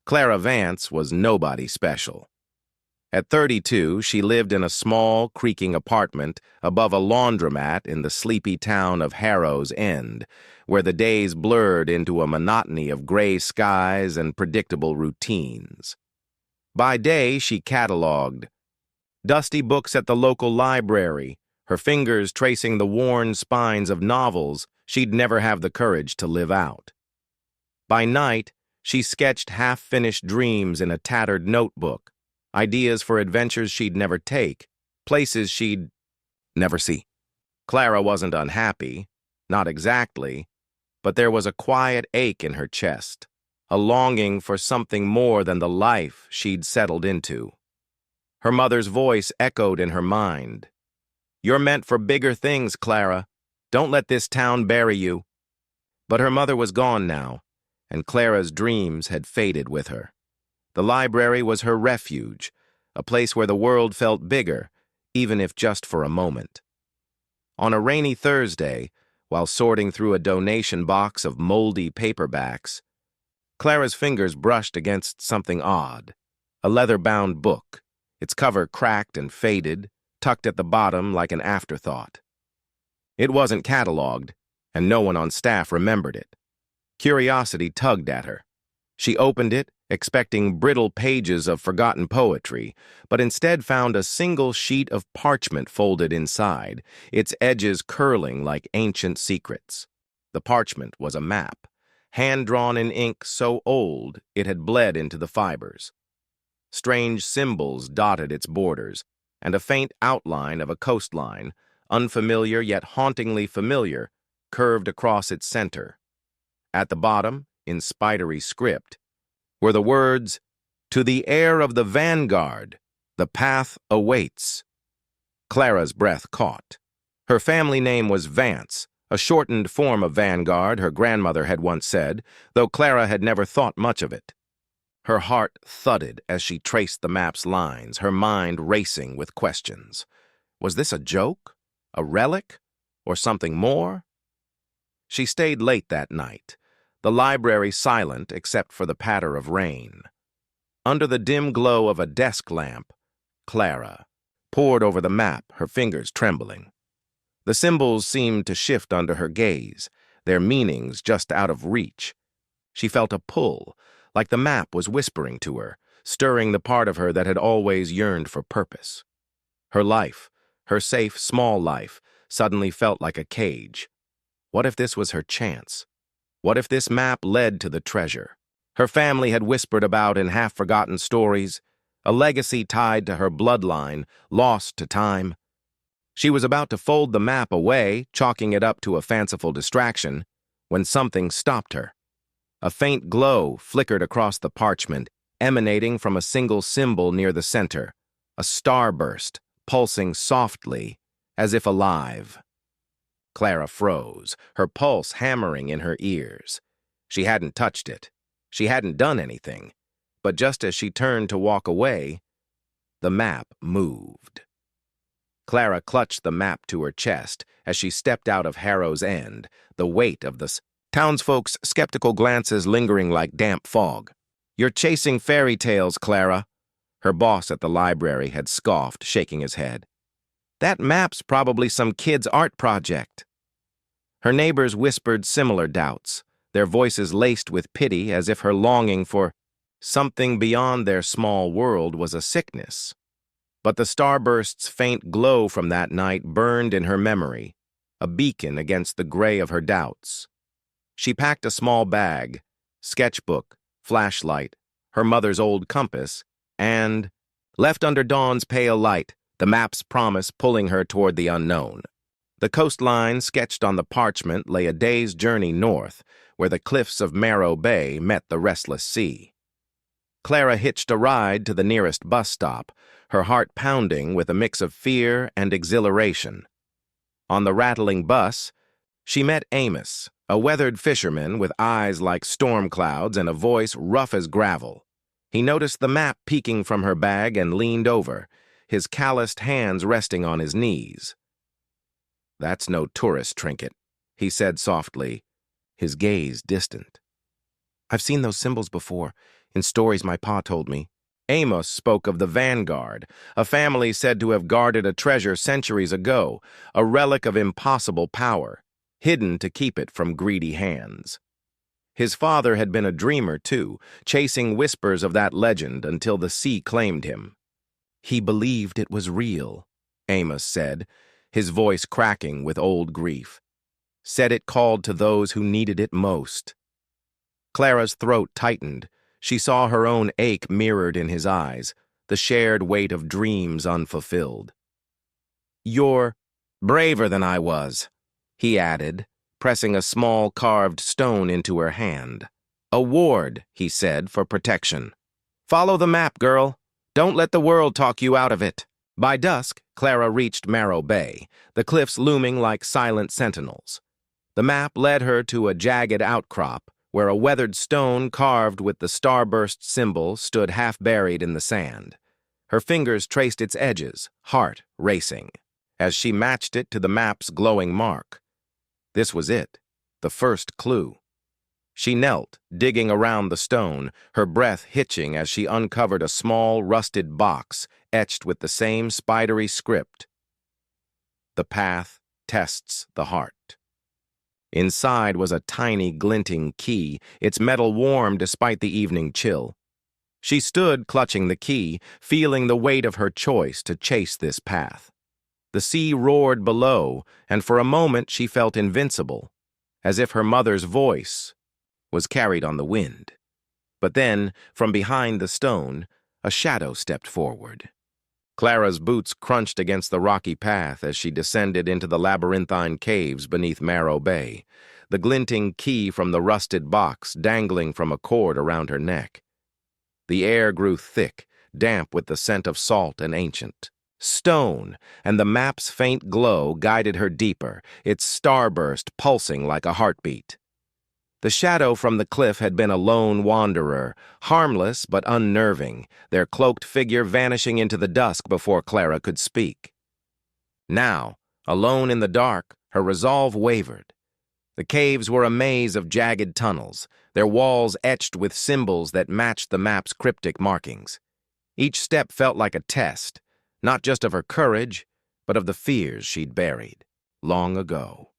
Clara Vance was nobody special. At 32, she lived in a small, creaking apartment above a laundromat in the sleepy town of Harrow's End, where the days blurred into a monotony of gray skies and predictable routines. By day, she cataloged dusty books at the local library, her fingers tracing the worn spines of novels she'd never have the courage to live out. By night, she sketched half-finished dreams in a tattered notebook, ideas for adventures she'd never take, places she'd never see. Clara wasn't unhappy, not exactly, but there was a quiet ache in her chest, a longing for something more than the life she'd settled into. Her mother's voice echoed in her mind. "You're meant for bigger things, Clara. Don't let this town bury you." But her mother was gone now, and Clara's dreams had faded with her. The library was her refuge, a place where the world felt bigger, even if just for a moment. On a rainy Thursday, while sorting through a donation box of moldy paperbacks, Clara's fingers brushed against something odd, a leather-bound book, its cover cracked and faded, tucked at the bottom like an afterthought. It wasn't cataloged, and no one on staff remembered it. Curiosity tugged at her. She opened it, expecting brittle pages of forgotten poetry, but instead found a single sheet of parchment folded inside, its edges curling like ancient secrets. The parchment was a map, hand-drawn in ink so old it had bled into the fibers. Strange symbols dotted its borders, and a faint outline of a coastline, unfamiliar yet hauntingly familiar, curved across its center. At the bottom, in spidery script, were the words, "To the heir of the vanguard, the path awaits." Clara's breath caught. Her family name was Vance, a shortened form of vanguard, her grandmother had once said, though Clara had never thought much of it. Her heart thudded as she traced the map's lines, her mind racing with questions. Was this a joke? A relic? Or something more? She stayed late that night, the library silent except for the patter of rain. Under the dim glow of a desk lamp, Clara pored over the map, her fingers trembling. The symbols seemed to shift under her gaze, their meanings just out of reach. She felt a pull, like the map was whispering to her, stirring the part of her that had always yearned for purpose. Her life, her safe, small life, suddenly felt like a cage. What if this was her chance? What if this map led to the treasure her family had whispered about in half-forgotten stories, a legacy tied to her bloodline, lost to time? She was about to fold the map away, chalking it up to a fanciful distraction, when something stopped her. A faint glow flickered across the parchment, emanating from a single symbol near the center, a starburst, pulsing softly, as if alive. Clara froze, her pulse hammering in her ears. She hadn't touched it. She hadn't done anything. But just as she turned to walk away, the map moved. Clara clutched the map to her chest as she stepped out of Harrow's End, the weight of the townsfolk's skeptical glances lingering like damp fog. "You're chasing fairy tales, Clara," her boss at the library had scoffed, shaking his head. "That map's probably some kid's art project." Her neighbors whispered similar doubts, their voices laced with pity as if her longing for something beyond their small world was a sickness. But the starburst's faint glow from that night burned in her memory, a beacon against the gray of her doubts. She packed a small bag, sketchbook, flashlight, her mother's old compass, and left under dawn's pale light, the map's promise pulling her toward the unknown. The coastline sketched on the parchment lay a day's journey north, where the cliffs of Marrow Bay met the restless sea. Clara hitched a ride to the nearest bus stop, her heart pounding with a mix of fear and exhilaration. On the rattling bus, she met Amos, a weathered fisherman with eyes like storm clouds and a voice rough as gravel. He noticed the map peeking from her bag and leaned over, his calloused hands resting on his knees. "That's no tourist trinket," he said softly, his gaze distant. "I've seen those symbols before, In stories my pa told me. Amos spoke of the Vanguard, a family said to have guarded a treasure centuries ago, a relic of impossible power, hidden to keep it from greedy hands. His father had been a dreamer, too, chasing whispers of that legend until the sea claimed him. He believed it was real, Amos said, his voice cracking with old grief. Said it called to those who needed it most. Clara's throat tightened. She saw her own ache mirrored in his eyes, the shared weight of dreams unfulfilled. "You're braver than I was," he added, pressing a small carved stone into her hand. "A ward," he said, "for protection. Follow the map, girl. Don't let the world talk you out of it." By dusk, Clara reached Marrow Bay, the cliffs looming like silent sentinels. The map led her to a jagged outcrop, where a weathered stone carved with the starburst symbol stood half buried in the sand. Her fingers traced its edges, heart racing, as she matched it to the map's glowing mark. This was it, the first clue. She knelt, digging around the stone, her breath hitching as she uncovered a small, rusted box etched with the same spidery script. "The path tests the heart." Inside was a tiny, glinting key, its metal warm despite the evening chill. She stood clutching the key, feeling the weight of her choice to chase this path. The sea roared below, and for a moment she felt invincible, as if her mother's voice was carried on the wind. But then, from behind the stone, a shadow stepped forward. Clara's boots crunched against the rocky path as she descended into the labyrinthine caves beneath Marrow Bay, the glinting key from the rusted box dangling from a cord around her neck. The air grew thick, damp with the scent of salt and ancient stone, and the map's faint glow guided her deeper, its starburst pulsing like a heartbeat. The shadow from the cliff had been a lone wanderer, harmless but unnerving, their cloaked figure vanishing into the dusk before Clara could speak. Now, alone in the dark, her resolve wavered. The caves were a maze of jagged tunnels, their walls etched with symbols that matched the map's cryptic markings. Each step felt like a test, not just of her courage, but of the fears she'd buried long ago.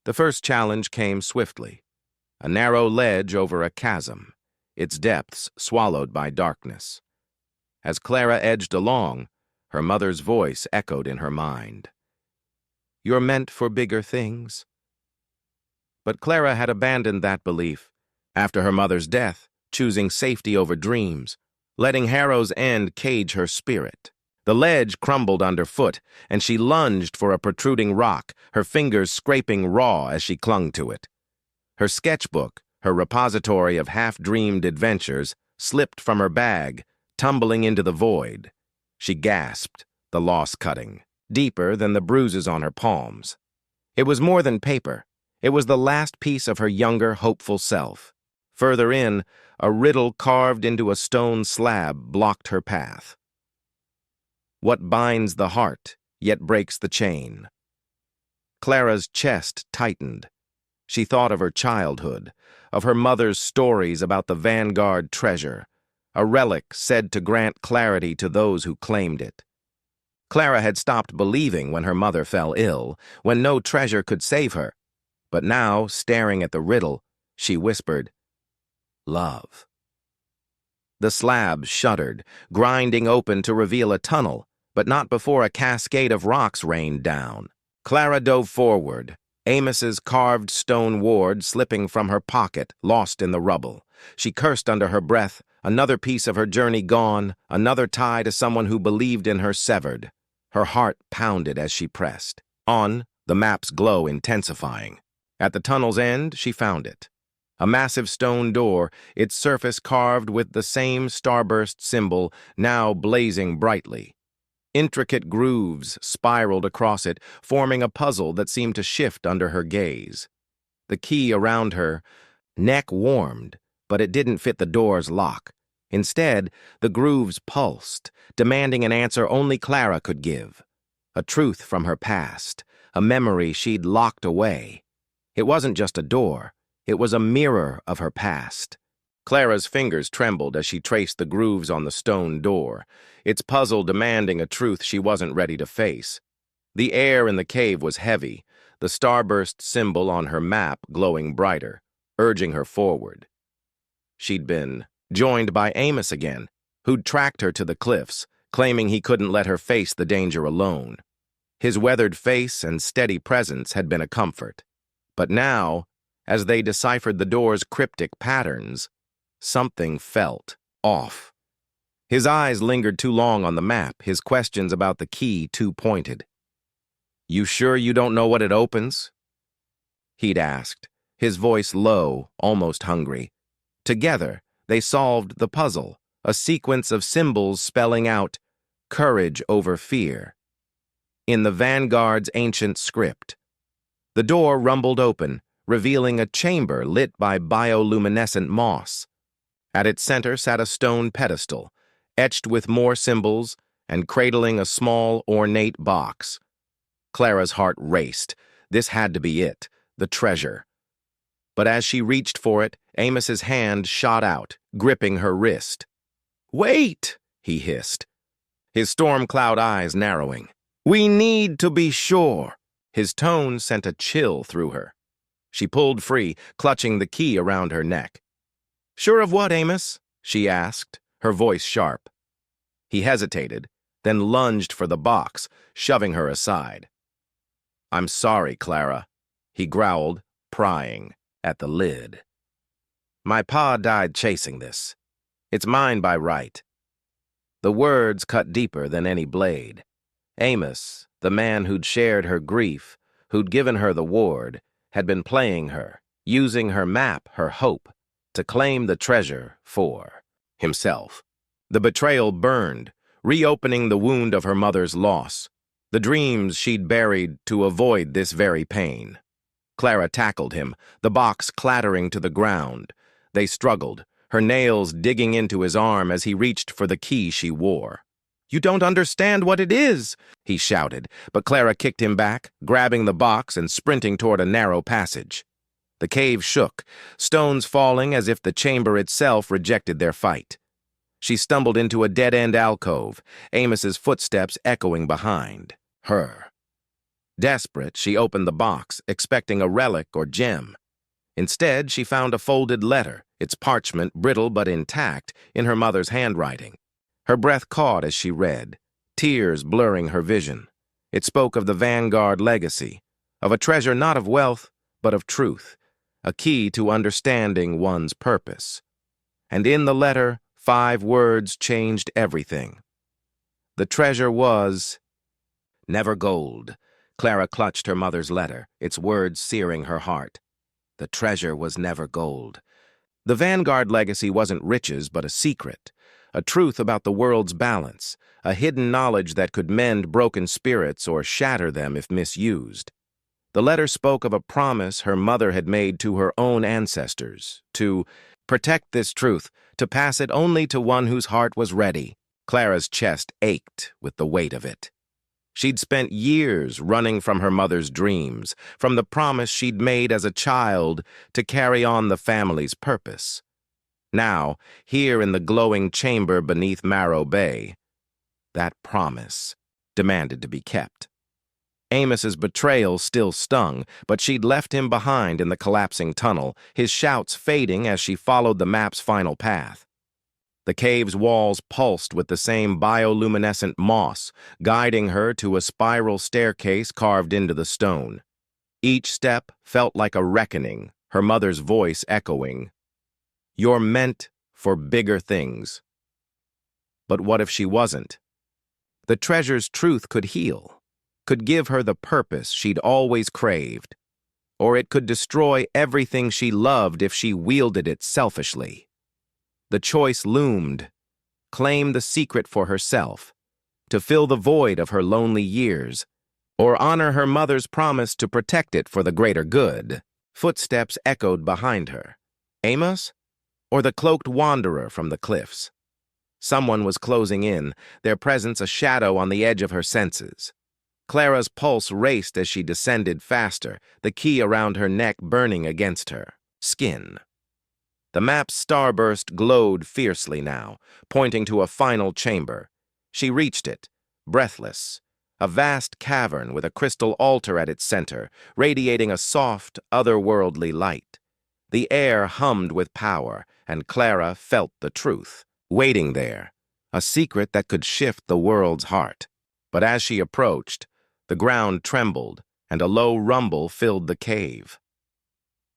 The first challenge came swiftly, a narrow ledge over a chasm, its depths swallowed by darkness. As Clara edged along, her mother's voice echoed in her mind. "You're meant for bigger things." But Clara had abandoned that belief after her mother's death, choosing safety over dreams, letting Harrow's end cage her spirit. The ledge crumbled underfoot, and she lunged for a protruding rock, her fingers scraping raw as she clung to it. Her sketchbook, her repository of half-dreamed adventures, slipped from her bag, tumbling into the void. She gasped, the loss cutting, deeper than the bruises on her palms. It was more than paper. It was the last piece of her younger, hopeful self. Further in, a riddle carved into a stone slab blocked her path. What binds the heart, yet breaks the chain? Clara's chest tightened. She thought of her childhood, of her mother's stories about the Vanguard treasure, a relic said to grant clarity to those who claimed it. Clara had stopped believing when her mother fell ill, when no treasure could save her. But now, staring at the riddle, she whispered, "Love." The slab shuddered, grinding open to reveal a tunnel, but not before a cascade of rocks rained down. Clara dove forward, Amos's carved stone ward slipping from her pocket, lost in the rubble. She cursed under her breath, another piece of her journey gone, another tie to someone who believed in her severed. Her heart pounded as she pressed. On, the map's glow intensifying. At the tunnel's end, she found it. A massive stone door, its surface carved with the same starburst symbol, now blazing brightly. Intricate grooves spiraled across it, forming a puzzle that seemed to shift under her gaze. The key around her neck warmed, but it didn't fit the door's lock. Instead, the grooves pulsed, demanding an answer only Clara could give. A truth from her past, a memory she'd locked away. It wasn't just a door, it was a mirror of her past. Clara's fingers trembled as she traced the grooves on the stone door, its puzzle demanding a truth she wasn't ready to face. The air in the cave was heavy, the starburst symbol on her map glowing brighter, urging her forward. She'd been joined by Amos again, who'd tracked her to the cliffs, claiming he couldn't let her face the danger alone. His weathered face and steady presence had been a comfort. But now, as they deciphered the door's cryptic patterns, something felt off. His eyes lingered too long on the map, his questions about the key too pointed. "You sure you don't know what it opens?" he'd asked, his voice low, almost hungry. Together, they solved the puzzle, a sequence of symbols spelling out courage over fear. In the Vanguard's ancient script, the door rumbled open, revealing a chamber lit by bioluminescent moss. At its center sat a stone pedestal, etched with more symbols and cradling a small, ornate box. Clara's heart raced. This had to be it, the treasure. But as she reached for it, Amos's hand shot out, gripping her wrist. "Wait!" he hissed, his storm cloud eyes narrowing. "We need to be sure." His tone sent a chill through her. She pulled free, clutching the key around her neck. "Sure of what, Amos?" she asked, her voice sharp. He hesitated, then lunged for the box, shoving her aside. "I'm sorry, Clara," he growled, prying at the lid. "My pa died chasing this. It's mine by right." The words cut deeper than any blade. Amos, the man who'd shared her grief, who'd given her the ward, had been playing her, using her map, her hope, to claim the treasure for himself. The betrayal burned, reopening the wound of her mother's loss, the dreams she'd buried to avoid this very pain. Clara tackled him, the box clattering to the ground. They struggled, her nails digging into his arm as he reached for the key she wore. "You don't understand what it is," he shouted, but Clara kicked him back, grabbing the box and sprinting toward a narrow passage. The cave shook, stones falling as if the chamber itself rejected their fight. She stumbled into a dead-end alcove, Amos's footsteps echoing behind her. Desperate, she opened the box, expecting a relic or gem. Instead, she found a folded letter, its parchment brittle but intact, in her mother's handwriting. Her breath caught as she read, tears blurring her vision. It spoke of the Vanguard legacy, of a treasure not of wealth, but of truth, a key to understanding one's purpose. And in the letter, 5 words changed everything. The treasure was never gold. Clara clutched her mother's letter, its words searing her heart. The treasure was never gold. The Vanguard legacy wasn't riches, but a secret, a truth about the world's balance, a hidden knowledge that could mend broken spirits or shatter them if misused. The letter spoke of a promise her mother had made to her own ancestors, to protect this truth, to pass it only to one whose heart was ready. Clara's chest ached with the weight of it. She'd spent years running from her mother's dreams, from the promise she'd made as a child to carry on the family's purpose. Now, here in the glowing chamber beneath Marrow Bay, that promise demanded to be kept. Amos's betrayal still stung, but she'd left him behind in the collapsing tunnel, his shouts fading as she followed the map's final path. The cave's walls pulsed with the same bioluminescent moss, guiding her to a spiral staircase carved into the stone. Each step felt like a reckoning, her mother's voice echoing, "You're meant for bigger things." But what if she wasn't? The treasure's truth could heal, could give her the purpose she'd always craved, or it could destroy everything she loved if she wielded it selfishly. The choice loomed: claim the secret for herself, to fill the void of her lonely years, or honor her mother's promise to protect it for the greater good. Footsteps echoed behind her. Amos? Or the cloaked wanderer from the cliffs? Someone was closing in, their presence a shadow on the edge of her senses. Clara's pulse raced as she descended faster, the key around her neck burning against her skin. The map's starburst glowed fiercely now, pointing to a final chamber. She reached it, breathless. A vast cavern with a crystal altar at its center, radiating a soft, otherworldly light. The air hummed with power, and Clara felt the truth. Waiting there, a secret that could shift the world's heart. But as she approached, the ground trembled, and a low rumble filled the cave.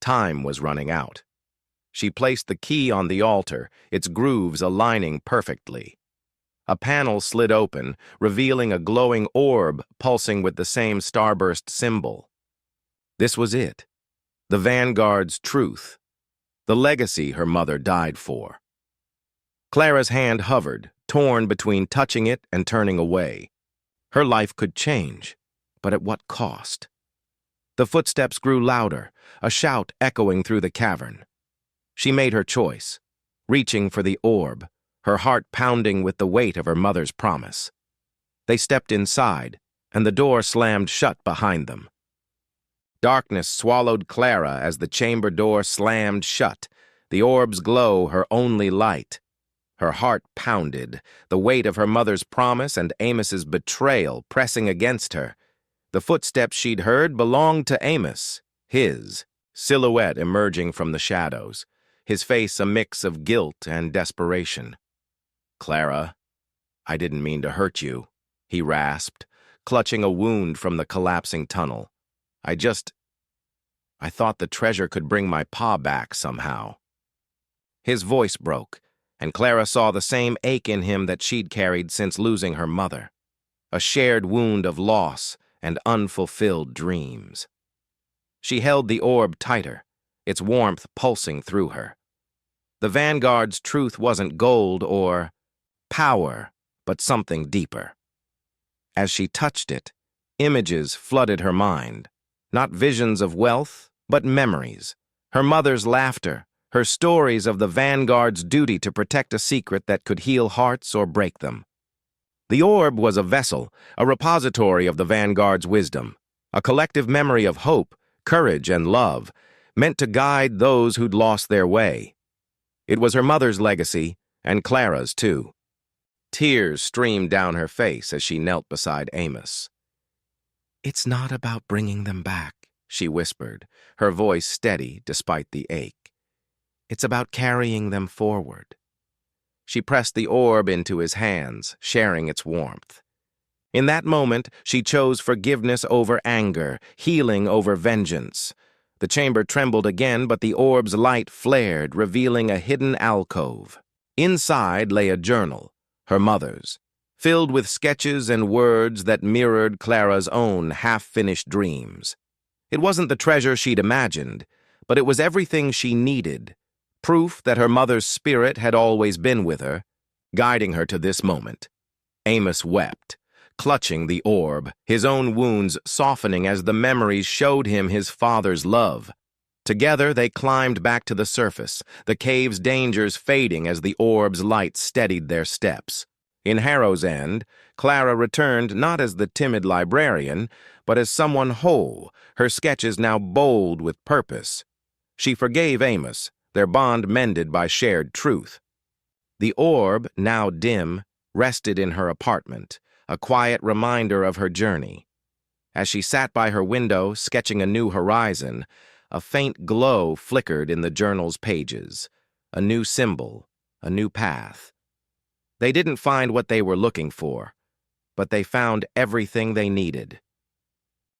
Time was running out. She placed the key on the altar, its grooves aligning perfectly. A panel slid open, revealing a glowing orb pulsing with the same starburst symbol. This was it, the Vanguard's truth, the legacy her mother died for. Clara's hand hovered, torn between touching it and turning away. Her life could change, but at what cost? The footsteps grew louder, a shout echoing through the cavern. She made her choice, reaching for the orb, her heart pounding with the weight of her mother's promise. They stepped inside, and the door slammed shut behind them. Darkness swallowed Clara as the chamber door slammed shut, the orb's glow her only light. Her heart pounded, the weight of her mother's promise and Amos's betrayal pressing against her. The footsteps she'd heard belonged to Amos, his, silhouette emerging from the shadows, his face a mix of guilt and desperation. "Clara, I didn't mean to hurt you," he rasped, clutching a wound from the collapsing tunnel. I thought the treasure could bring my pa back somehow." His voice broke, and Clara saw the same ache in him that she'd carried since losing her mother. A shared wound of loss and unfulfilled dreams. She held the orb tighter, its warmth pulsing through her. The Vanguard's truth wasn't gold or power, but something deeper. As she touched it, images flooded her mind, not visions of wealth, but memories. Her mother's laughter, her stories of the Vanguard's duty to protect a secret that could heal hearts or break them. The orb was a vessel, a repository of the Vanguard's wisdom, a collective memory of hope, courage, and love, meant to guide those who'd lost their way. It was her mother's legacy, and Clara's too. Tears streamed down her face as she knelt beside Amos. "It's not about bringing them back," she whispered, her voice steady despite the ache. "It's about carrying them forward." She pressed the orb into his hands, sharing its warmth. In that moment, she chose forgiveness over anger, healing over vengeance. The chamber trembled again, but the orb's light flared, revealing a hidden alcove. Inside lay a journal, her mother's, filled with sketches and words that mirrored Clara's own half-finished dreams. It wasn't the treasure she'd imagined, but it was everything she needed, proof that her mother's spirit had always been with her, guiding her to this moment. Amos wept, clutching the orb, his own wounds softening as the memories showed him his father's love. Together they climbed back to the surface, the cave's dangers fading as the orb's light steadied their steps. In Harrow's End, Clara returned not as the timid librarian, but as someone whole, her sketches now bold with purpose. She forgave Amos, their bond mended by shared truth. The orb, now dim, rested in her apartment, a quiet reminder of her journey. As she sat by her window, sketching a new horizon, a faint glow flickered in the journal's pages, a new symbol, a new path. They didn't find what they were looking for, but they found everything they needed.